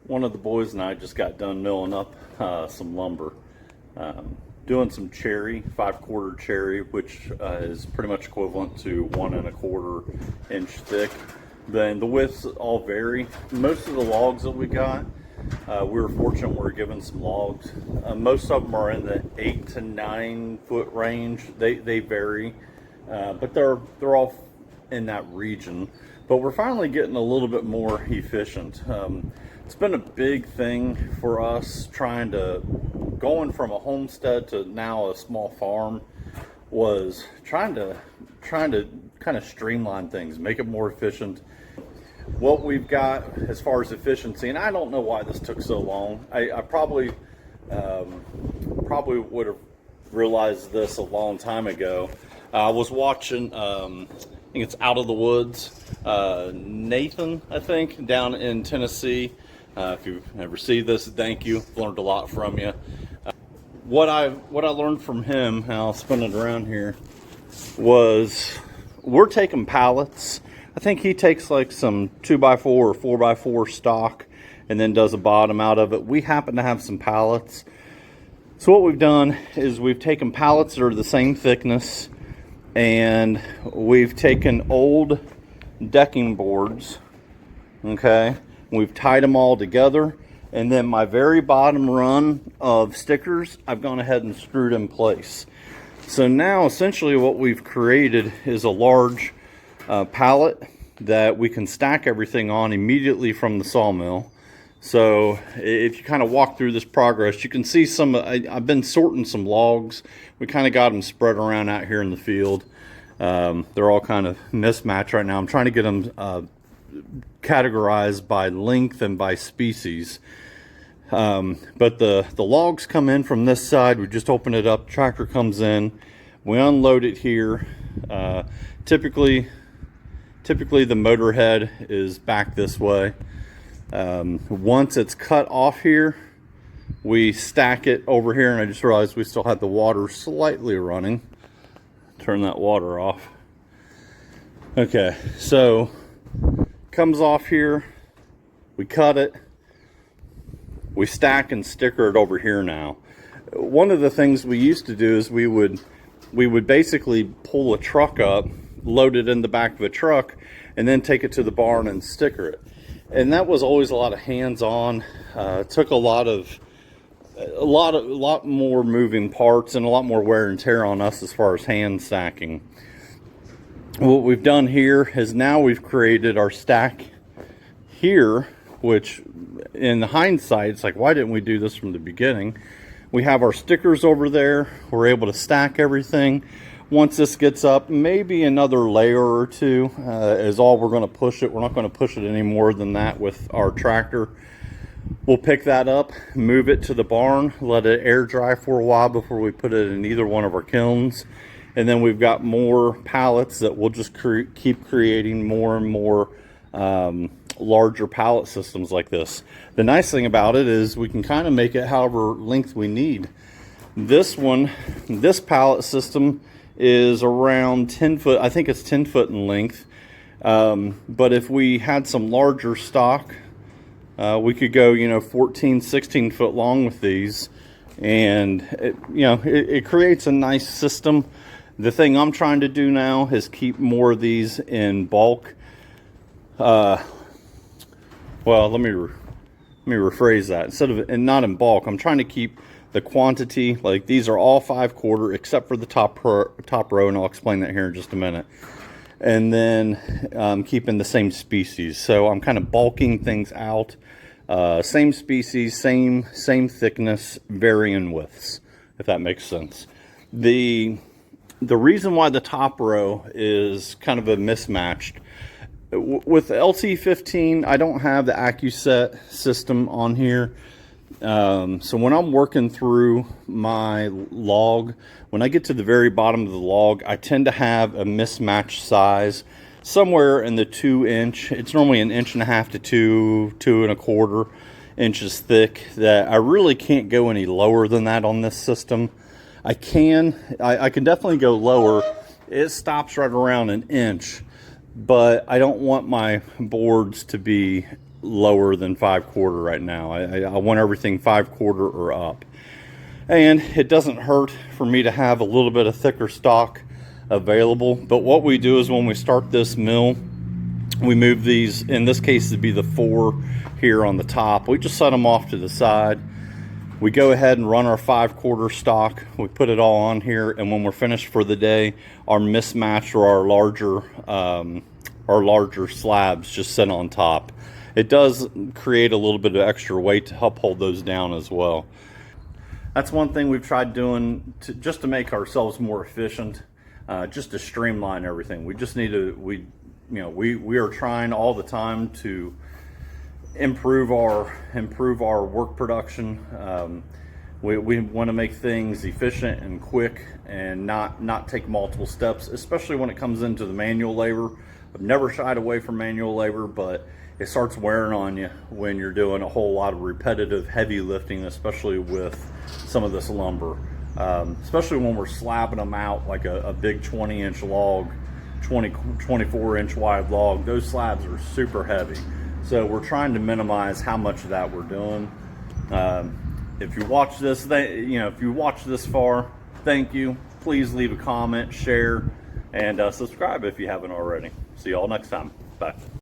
One of the boys and I just got done milling up some lumber, doing some cherry, 5/4 cherry, which is pretty much equivalent to 1 1/4 inch thick. Then the widths all vary. Most of the logs that we got, we were fortunate we were given some logs. Most of them are in the 8 to 9 foot range. They vary, but they're all in that region. But we're finally getting a little bit more efficient. It's been a big thing for us going from a homestead to now a small farm, was trying to kind of streamline things, make it more efficient. What we've got as far as efficiency, and I don't know why this took so long. I probably would have realized this a long time ago. I was watching, I think it's Out of the Woods, Nathan, I think, down in Tennessee. If you've ever seen this, thank you. Learned a lot from you. What I learned from him, and I'll spin it around here, was we're taking pallets. I think he takes like some 2x4 or 4x4 stock and then does a bottom out of it. We happen to have some pallets. So what we've done is we've taken pallets that are the same thickness, and we've taken old decking boards, okay? We've tied them all together, and then my very bottom run of stickers, I've gone ahead and screwed in place. So now essentially what we've created is a large pallet that we can stack everything on immediately from the sawmill. So if you kind of walk through this progress, you can see I've been sorting some logs. We kind of got them spread around out here in the field. They're all kind of mismatched right now. I'm trying to get them categorized by length and by species. But the logs come in from this side. We just open it up, tractor comes in, we unload it here. Typically the motor head is back this way. Once it's cut off here, we stack it over here, and I just realized we still had the water slightly running. Turn that water off. Okay, so comes off here, we cut it, we stack and sticker it over here now. One of the things we used to do is we would basically pull a truck up, load it in the back of a truck, and then take it to the barn and sticker it. And that was always a lot of hands-on. It took a lot more moving parts and a lot more wear and tear on us as far as hand stacking. What we've done here is now we've created our stack here, which in hindsight, it's like, why didn't we do this from the beginning? We have our stickers over there. We're able to stack everything. Once this gets up, maybe another layer or two is all we're going to push it. We're not going to push it any more than that with our tractor. We'll pick that up, move it to the barn, let it air dry for a while before we put it in either one of our kilns. And then we've got more pallets that we'll just keep creating more and more larger pallet systems like this. The nice thing about it is we can kind of make it however length we need. This pallet system is around 10 foot. I think it's 10 foot in length. But if we had some larger stock, we could go, 14, 16 foot long with these. And it creates a nice system. The thing I'm trying to do now is keep more of these in bulk. Well, let me rephrase that. Instead of, and not in bulk, I'm trying to keep the quantity. Like, these are all 5/4 except for the top row, and I'll explain that here in just a minute. And then keeping the same species. So I'm kind of bulking things out. Same species, same thickness, varying widths, if that makes sense. The reason why the top row is kind of a mismatched, with LT15, I don't have the AccuSet system on here. So when I'm working through my log, when I get to the very bottom of the log, I tend to have a mismatched size somewhere in the 2-inch. It's normally 1.5 to 2 1/4 inches thick, that I really can't go any lower than that on this system. I can definitely go lower. It stops right around 1 inch, but I don't want my boards to be lower than 5/4 right now. I want everything 5/4 or up. And it doesn't hurt for me to have a little bit of thicker stock available. But what we do is when we start this mill, we move these, in this case it'd be the 4 here on the top. We just set them off to the side. We go ahead and run our 5/4 stock. We put it all on here, and when we're finished for the day, our mismatched or our larger slabs just sit on top. It does create a little bit of extra weight to help hold those down as well. That's one thing we've tried doing just to make ourselves more efficient, just to streamline everything. We just need to, we are trying all the time to improve our work production. We want to make things efficient and quick and not take multiple steps, especially when it comes into the manual labor. I've never shied away from manual labor, but it starts wearing on you when you're doing a whole lot of repetitive heavy lifting, especially with some of this lumber, especially when we're slapping them out like a big 20-inch log, 24-inch wide log. Those slabs are super heavy, so we're trying to minimize how much of that we're doing. If you watch this, if you watch this far, thank you. Please leave a comment, share, and subscribe if you haven't already. See y'all next time. Bye.